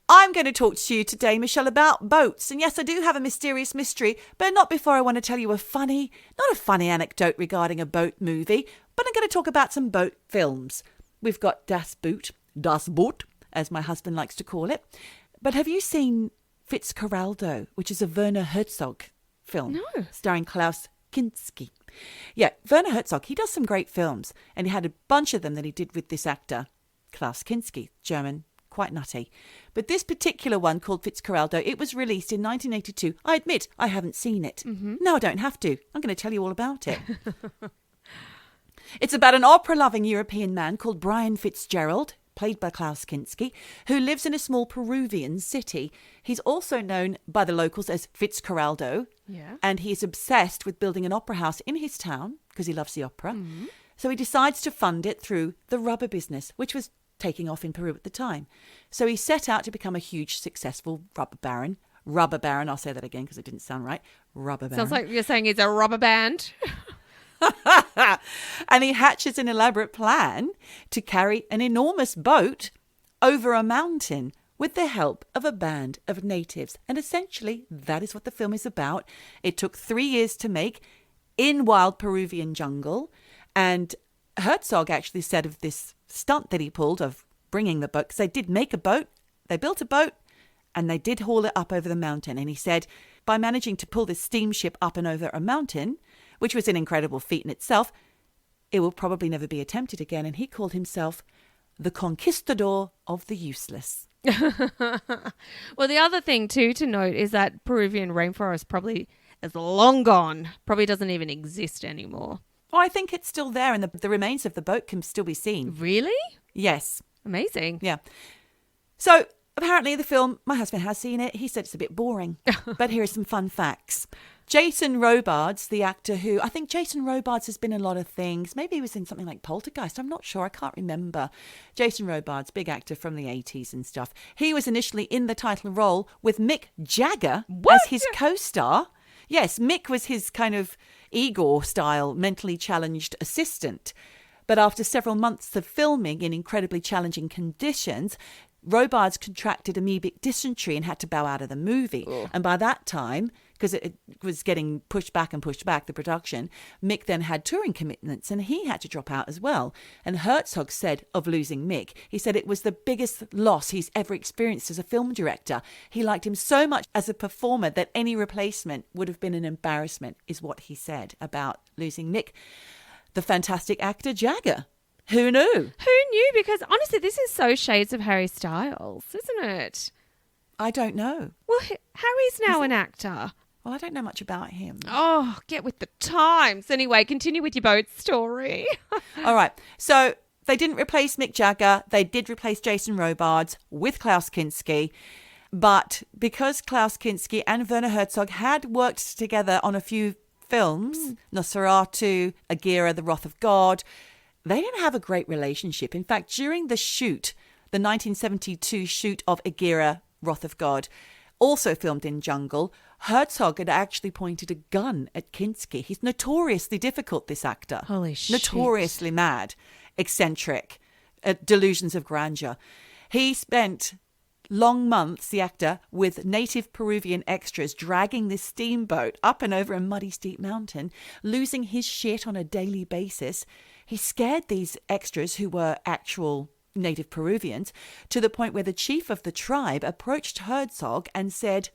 I'm going to talk to you today, Michelle, about boats. And yes, I do have a mysterious mystery, but not before I want to tell you not a funny anecdote regarding a boat movie, but I'm going to talk about some boat films. We've got Das Boot, as my husband likes to call it. But have you seen Fitzcarraldo, which is a Werner Herzog film? No. Starring Klaus Kinski. Yeah, Werner Herzog, he does some great films, and he had a bunch of them that he did with this actor, Klaus Kinski, German, quite nutty. But this particular one called Fitzcarraldo, it was released in 1982. I admit I haven't seen it. No, I don't have to. I'm going to tell you all about it. It's about an opera-loving European man called Brian Fitzgerald, played by Klaus Kinski, who lives in a small Peruvian city. He's also known by the locals as Fitzcarraldo, and he is obsessed with building an opera house in his town because he loves the opera. So he decides to fund it through the rubber business, which was taking off in Peru at the time. So he set out to become a huge, successful rubber baron. Rubber baron, I'll say that again because it didn't sound right. Rubber baron. Sounds like you're saying it's a rubber band. And he hatches an elaborate plan to carry an enormous boat over a mountain with the help of a band of natives. And essentially, that is what the film is about. It took 3 years to make in wild Peruvian jungle. And Herzog actually said of this stunt that he pulled of bringing the boat, because they did make a boat, they built a boat, and they did haul it up over the mountain. And he said, by managing to pull this steamship up and over a mountain, which was an incredible feat in itself, it will probably never be attempted again. And he called himself the conquistador of the useless. Well, the other thing, too, to note is that Peruvian rainforest probably is long gone, probably doesn't even exist anymore. Well, I think it's still there, and the remains of the boat can still be seen. Really? Yes. Amazing. Yeah. So apparently the film, my husband has seen it. He said it's a bit boring. But here are some fun facts. Jason Robards, the actor who, I think Jason Robards has been in a lot of things. Maybe he was in something like Poltergeist. I'm not sure. I can't remember. Jason Robards, big actor from the 80s and stuff. He was initially in the title role with Mick Jagger as his co-star. Yes, Mick was his kind of Igor-style mentally challenged assistant. But after several months of filming in incredibly challenging conditions, Robards contracted amoebic dysentery and had to bow out of the movie. And by that time, because it was getting pushed back, the production. Mick then had touring commitments and he had to drop out as well. And Herzog said of losing Mick, he said it was the biggest loss he's ever experienced as a film director. He liked him so much as a performer that any replacement would have been an embarrassment, is what he said about losing Mick. The fantastic actor Jagger. Who knew? Who knew? Because honestly, this is so shades of Harry Styles, isn't it? I don't know. Well, Harry's now an actor. Well, I don't know much about him. Oh, get with the times. Anyway, continue with your boat story. All right. So they didn't replace Mick Jagger. They did replace Jason Robards with Klaus Kinski. But because Klaus Kinski and Werner Herzog had worked together on a few films, Nosferatu, Agira, The Wrath of God, they didn't have a great relationship. In fact, during the shoot, the 1972 shoot of Agira, Wrath of God, also filmed in jungle, Herzog had actually pointed a gun at Kinski. He's notoriously difficult, this actor. Holy shit. Notoriously mad, eccentric, delusions of grandeur. He spent long months, the actor, with native Peruvian extras dragging this steamboat up and over a muddy, steep mountain, losing his shit on a daily basis. He scared these extras, who were actual native Peruvians, to the point where the chief of the tribe approached Herzog and said,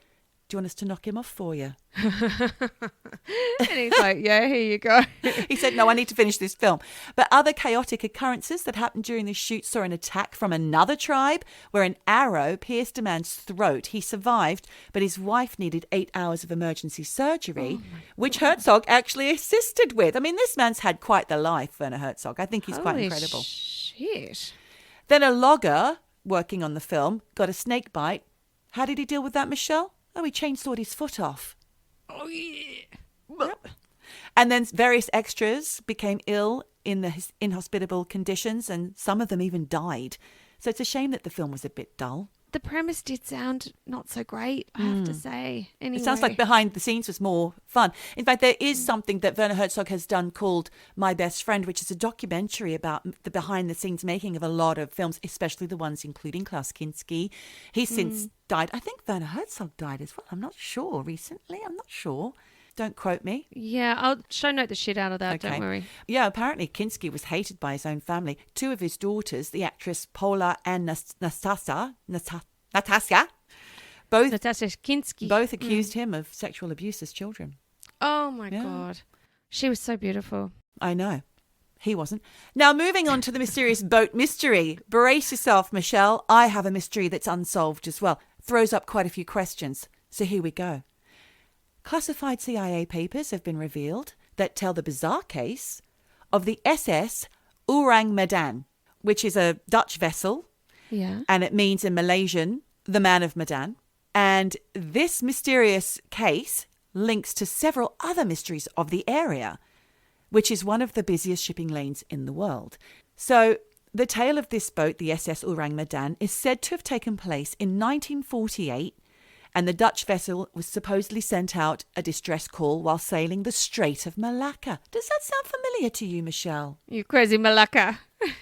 "Do you want us to knock him off for you?" And he's like, yeah, here you go. He said, "No, I need to finish this film." But other chaotic occurrences that happened during the shoot saw an attack from another tribe where an arrow pierced a man's throat. He survived, but his wife needed 8 hours of emergency surgery, which Herzog actually assisted with. I mean, this man's had quite the life, Werner Herzog. I think he's quite incredible. Shit. Then a logger working on the film got a snake bite. How did he deal with that, Michelle? Oh, he chainsawed his foot off. Oh, yeah. Yep. And then various extras became ill in the inhospitable conditions, and some of them even died. So it's a shame that the film was a bit dull. The premise did sound not so great, I have to say. Anyway. It sounds like behind the scenes was more fun. In fact, there is something that Werner Herzog has done called My Best Friend, which is a documentary about the behind the scenes making of a lot of films, especially the ones including Klaus Kinski. He's since died. I think Werner Herzog died as well. I'm not sure recently. I'm not sure. Don't quote me. Yeah, I'll show note the shit out of that, Okay. don't worry. Yeah, apparently Kinski was hated by his own family. Two of his daughters, the actress Paula and Natasha, both Natasha Kinski. both accused him of sexual abuse as children. Oh, my God. She was so beautiful. I know. He wasn't. Now, moving on to the mysterious boat mystery. Brace yourself, Michelle. I have a mystery that's unsolved as well. Throws up quite a few questions. So here we go. Classified CIA papers have been revealed that tell the bizarre case of the SS Orang Medan, which is a Dutch vessel, and it means in Malaysian, the Man of Medan. And this mysterious case links to several other mysteries of the area, which is one of the busiest shipping lanes in the world. So the tale of this boat, the SS Orang Medan, is said to have taken place in 1948, and the Dutch vessel was supposedly sent out a distress call while sailing the Strait of Malacca. Does that sound familiar to you, Michelle? You crazy Malacca.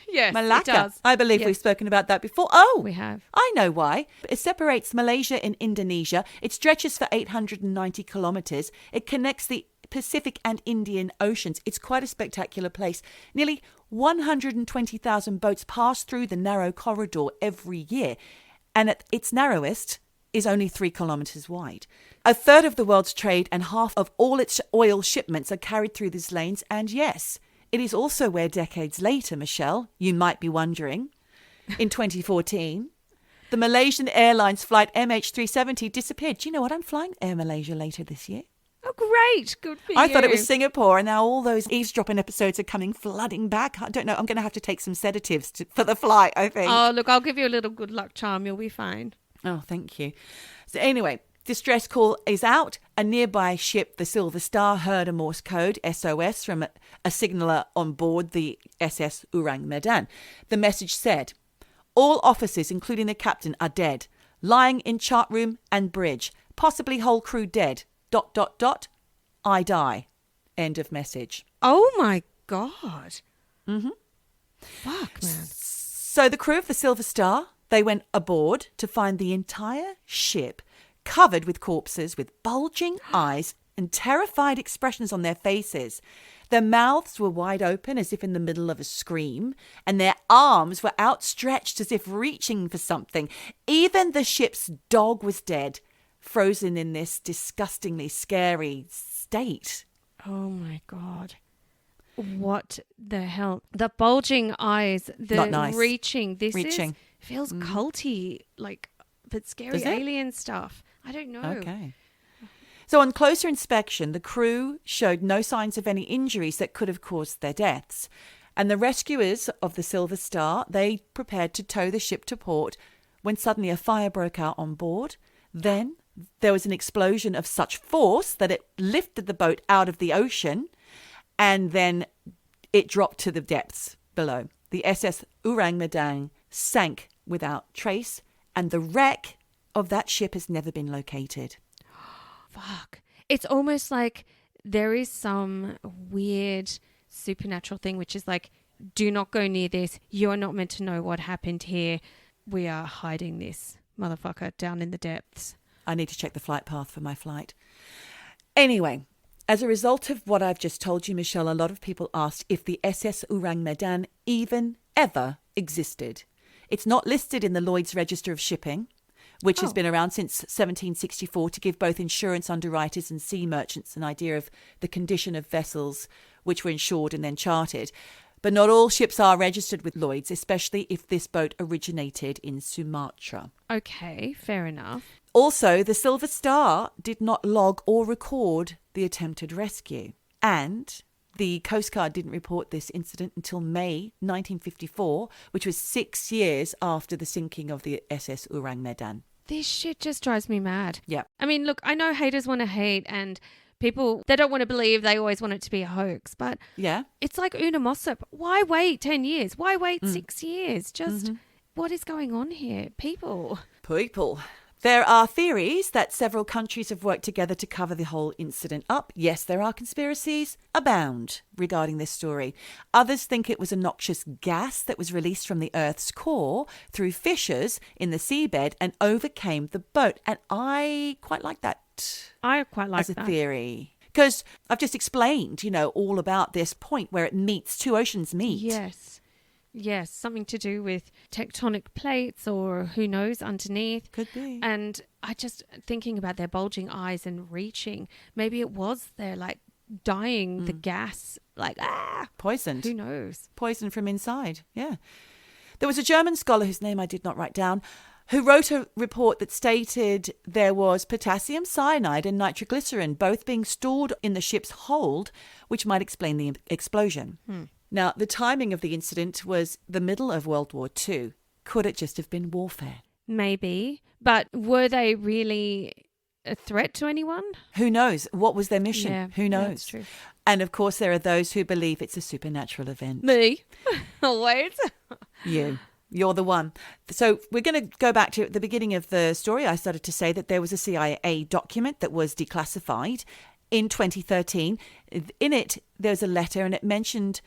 Yes, Malacca. it does. I believe Yes. we've spoken about that before. Oh, We have. I know why. It separates Malaysia and Indonesia. It stretches for 890 kilometres. It connects the Pacific and Indian Oceans. It's quite a spectacular place. Nearly 120,000 boats pass through the narrow corridor every year. And at its narrowest is only 3 kilometres wide. A third of the world's trade and half of all its oil shipments are carried through these lanes. And yes, it is also where decades later, Michelle, you might be wondering, in 2014, the Malaysian Airlines flight MH370 disappeared. Do you know what? I'm flying Air Malaysia later this year. Oh, great. Good for you. I thought it was Singapore, and now all those eavesdropping episodes are coming flooding back. I don't know. I'm going to have to take some sedatives for the flight, I think. Oh, look, I'll give you a little good luck charm. You'll be fine. Oh, thank you. So anyway, distress call is out. A nearby ship, the Silver Star, heard a Morse code, SOS, from a signaller on board the SS Orang Medan. The message said, "All officers, including the captain, are dead. Lying in chart room and bridge. Possibly whole crew dead. ... I die." End of message. Oh, my God. Mm-hmm. Fuck, man. So the crew of the Silver Star, they went aboard to find the entire ship covered with corpses with bulging eyes and terrified expressions on their faces. Their mouths were wide open as if in the middle of a scream, and their arms were outstretched as if reaching for something. Even the ship's dog was dead, frozen in this disgustingly scary state. Oh my God. What the hell? The bulging eyes, the Not nice. reaching. Feels culty, like, but scary alien stuff. I don't know. Okay. So on closer inspection, the crew showed no signs of any injuries that could have caused their deaths. And the rescuers of the Silver Star, they prepared to tow the ship to port when suddenly a fire broke out on board. Then there was an explosion of such force that it lifted the boat out of the ocean, and then it dropped to the depths below. The SS Orang Medan sank without trace, and the wreck of that ship has never been located. Fuck. It's almost like there is some weird supernatural thing, which is like, do not go near this. You are not meant to know what happened here. We are hiding this motherfucker down in the depths. I need to check the flight path for my flight. Anyway, as a result of what I've just told you, Michelle, a lot of people asked if the SS Orang Medan even ever existed. It's not listed in the Lloyd's Register of Shipping, which has been around since 1764 to give both insurance underwriters and sea merchants an idea of the condition of vessels which were insured and then chartered. But not all ships are registered with Lloyd's, especially if this boat originated in Sumatra. Okay, fair enough. Also, the Silver Star did not log or record the attempted rescue. And the Coast Guard didn't report this incident until May 1954, which was 6 years after the sinking of the SS Orang Medan. This shit just drives me mad. Yeah. I mean, look, I know haters want to hate and people, they don't want to believe, they always want it to be a hoax. But yeah, it's like Una Mossop. Why wait 10 years? Why wait 6 years? Just what is going on here? People. There are theories that several countries have worked together to cover the whole incident up. Yes, there are conspiracies abound regarding this story. Others think it was a noxious gas that was released from the Earth's core through fissures in the seabed and overcame the boat. And I quite like that. I quite like as a that theory. Because I've just explained, all about this point where it meets, two oceans meet. Yes, something to do with tectonic plates or who knows underneath. Could be. And I just thinking about their bulging eyes and reaching. Maybe it was their like dying, the gas, like poisoned. Who knows? Poisoned from inside. Yeah. There was a German scholar whose name I did not write down, who wrote a report that stated there was potassium cyanide and nitroglycerin both being stored in the ship's hold, which might explain the explosion. Now, the timing of the incident was the middle of World War II. Could it just have been warfare? Maybe. But were they really a threat to anyone? Who knows? What was their mission? Yeah, Who knows? That's true. And of course, there are those who believe it's a supernatural event. Me. Always. You're the one. So we're going to go back to the beginning of the story. I started to say that there was a CIA document that was declassified in 2013. In it, there's a letter and it mentioned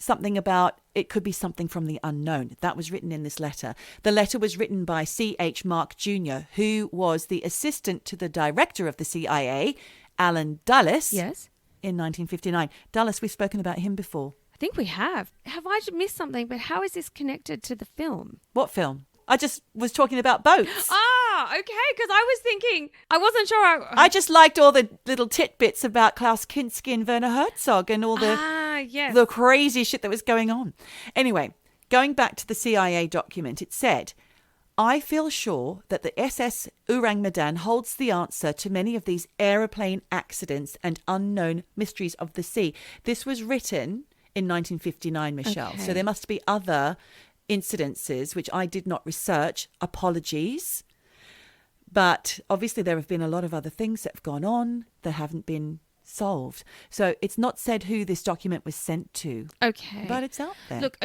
something about it could be something from the unknown. That was written in this letter. The letter was written by C.H. Mark Jr., who was the assistant to the director of the CIA, Alan Dulles, Yes. in 1959. Dulles, we've spoken about him before. I think we have. Have I missed something? But how is this connected to the film? What film? I just was talking about boats. Okay, because I was thinking, I wasn't sure. I just liked all the little tidbits about Klaus Kinski and Werner Herzog and all the crazy shit that was going on. Anyway, going back to the CIA document, it said, I feel sure that the SS Orang Medan holds the answer to many of these aeroplane accidents and unknown mysteries of the sea. This was written in 1959, Michelle. Okay. So there must be other incidences, which I did not research. Apologies. But obviously there have been a lot of other things that have gone on that haven't been solved. So it's not said who this document was sent to. Okay. But it's out there. Look,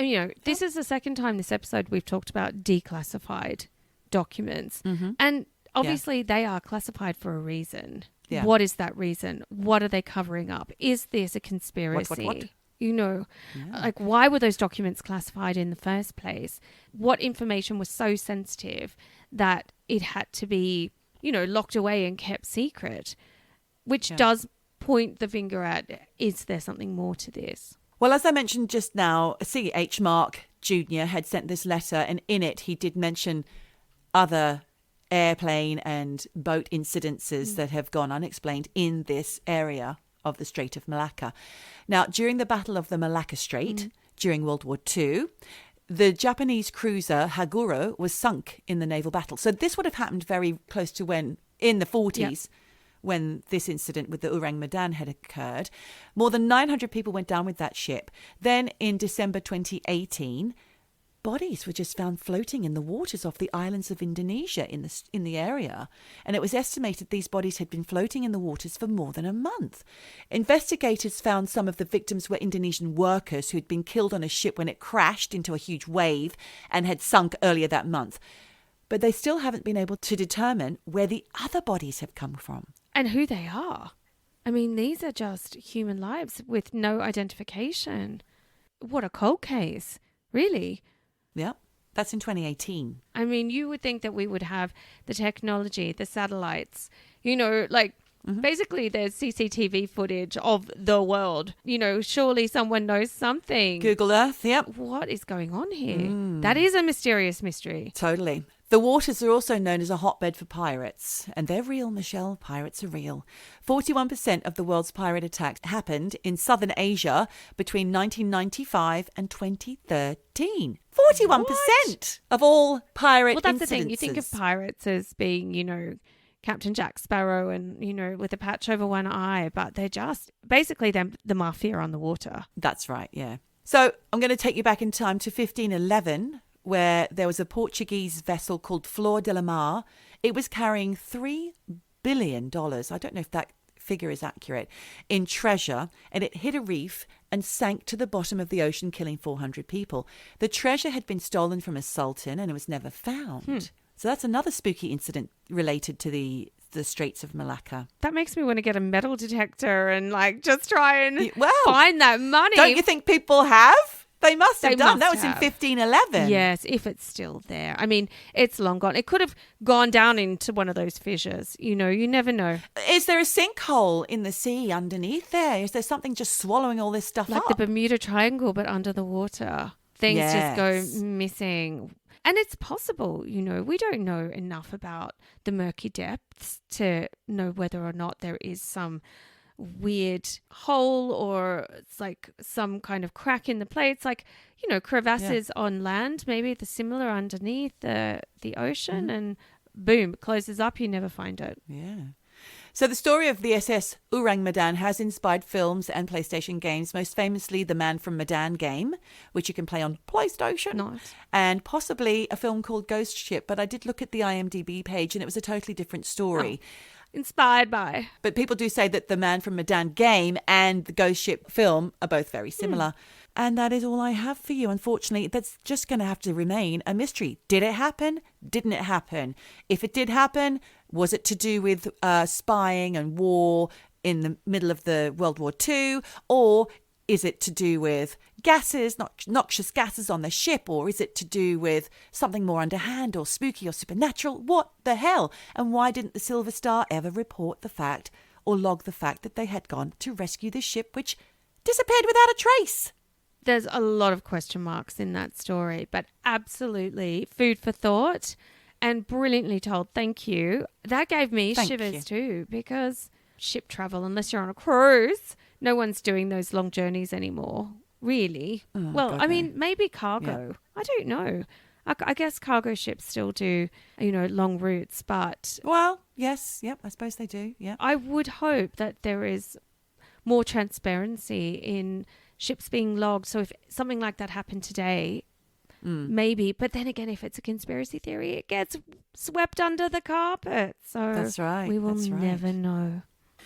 this is the second time this episode we've talked about declassified documents. And obviously they are classified for a reason. Yeah. What is that reason? What are they covering up? Is this a conspiracy? What? Like, why were those documents classified in the first place? What information was so sensitive that it had to be, locked away and kept secret, which does point the finger at, is there something more to this? Well, as I mentioned just now, C.H. Mark Jr. had sent this letter, and in it he did mention other airplane and boat incidences that have gone unexplained in this area of the Strait of Malacca. Now, during the Battle of the Malacca Strait, during World War II, the Japanese cruiser Haguro was sunk in the naval battle. So this would have happened very close to when, in the 40s, when this incident with the Orang Medan had occurred. More than 900 people went down with that ship. Then in December 2018, bodies were just found floating in the waters off the islands of Indonesia in the area. And it was estimated these bodies had been floating in the waters for more than a month. Investigators found some of the victims were Indonesian workers who had been killed on a ship when it crashed into a huge wave and had sunk earlier that month. But they still haven't been able to determine where the other bodies have come from. And who they are. I mean, these are just human lives with no identification. What a cold case, really. Yeah, that's in 2018. I mean, you would think that we would have the technology, the satellites, basically there's CCTV footage of the world. Surely someone knows something. Google Earth, yep. What is going on here? That is a mysterious mystery. Totally. The waters are also known as a hotbed for pirates. And they're real, Michelle. Pirates are real. 41% of the world's pirate attacks happened in southern Asia between 1995 and 2013. 41% of all pirate incidences. Well, that's the thing. You think of pirates as being, Captain Jack Sparrow and, with a patch over one eye. But they're just, basically, they're the mafia on the water. That's right, yeah. So I'm going to take you back in time to 1511, where there was a Portuguese vessel called Flor de la Mar. It was carrying $3 billion. I don't know if that figure is accurate, in treasure, and it hit a reef and sank to the bottom of the ocean, killing 400 people. The treasure had been stolen from a sultan and it was never found. So that's another spooky incident related to the Straits of Malacca. That makes me want to get a metal detector and just try and find that money. Don't you think people have? They must have done. That was in 1511. Yes, if it's still there. I mean, it's long gone. It could have gone down into one of those fissures. You never know. Is there a sinkhole in the sea underneath there? Is there something just swallowing all this stuff up? Like the Bermuda Triangle, but under the water. Things just go missing. And it's possible, we don't know enough about the murky depths to know whether or not there is some weird hole or it's like some kind of crack in the plates, crevasses on land, maybe the similar underneath the ocean, and boom, it closes up, you never find it. Yeah. So the story of the SS Orang Medan has inspired films and PlayStation games, most famously the Man from Medan game, which you can play on PlayStation. Nice. And possibly a film called Ghost Ship, but I did look at the IMDb page and it was a totally different story. Inspired by. But people do say that the Man from Medan game and the Ghost Ship film are both very similar. And that is all I have for you. Unfortunately, that's just going to have to remain a mystery. Did it happen? Didn't it happen? If it did happen, was it to do with spying and war in the middle of the World War II? Or is it to do with gases, noxious gases on the ship? Or is it to do with something more underhand or spooky or supernatural? What the hell? And why didn't the Silver Star ever report the fact or log the fact that they had gone to rescue the ship, which disappeared without a trace? There's a lot of question marks in that story, but absolutely food for thought and brilliantly told. Thank you. That gave me shivers too, because ship travel, unless you're on a cruise, no one's doing those long journeys anymore, really. God, I mean, maybe cargo. Yeah. I don't know. I guess cargo ships still do, long routes, but... Well, yes. Yep, I suppose they do. Yeah. I would hope that there is more transparency in ships being logged. So if something like that happened today, maybe. But then again, if it's a conspiracy theory, it gets swept under the carpet. So that's right. We will never know.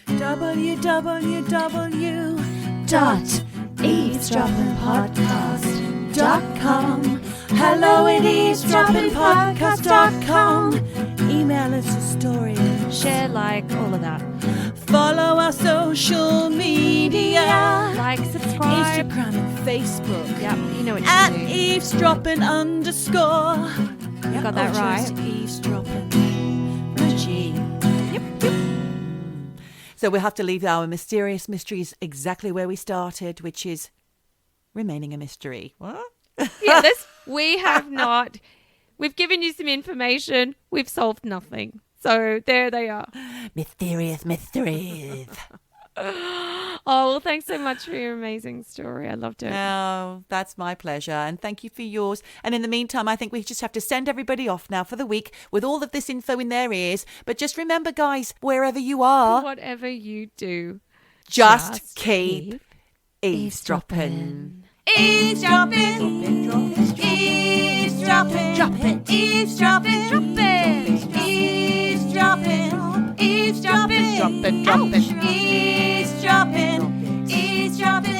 www.eavesdroppinpodcast.com. Hello at eavesdroppinpodcast.com. Email us a story. Share, all of that. Follow our social media. Like, subscribe. Instagram and Facebook. Yep, you know what you at do. eavesdroppin_. You got that right. Eavesdroppin. Reggie. So we'll have to leave our mysterious mysteries exactly where we started, which is remaining a mystery. What? Yeah, we've given you some information. We've solved nothing. So there they are. Mysterious mysteries. Oh, well, thanks so much for your amazing story. I loved it. Oh, that's my pleasure. And thank you for yours. And in the meantime, I think we just have to send everybody off now for the week with all of this info in their ears. But just remember, guys, wherever you are, whatever you do, just keep eavesdropping. Eavesdropping. Eavesdropping. Dropping. Eavesdropping. Dropping. Eavesdropping. Eavesdropping. Dropping. Dropping. Eavesdropping. Eavesdropping.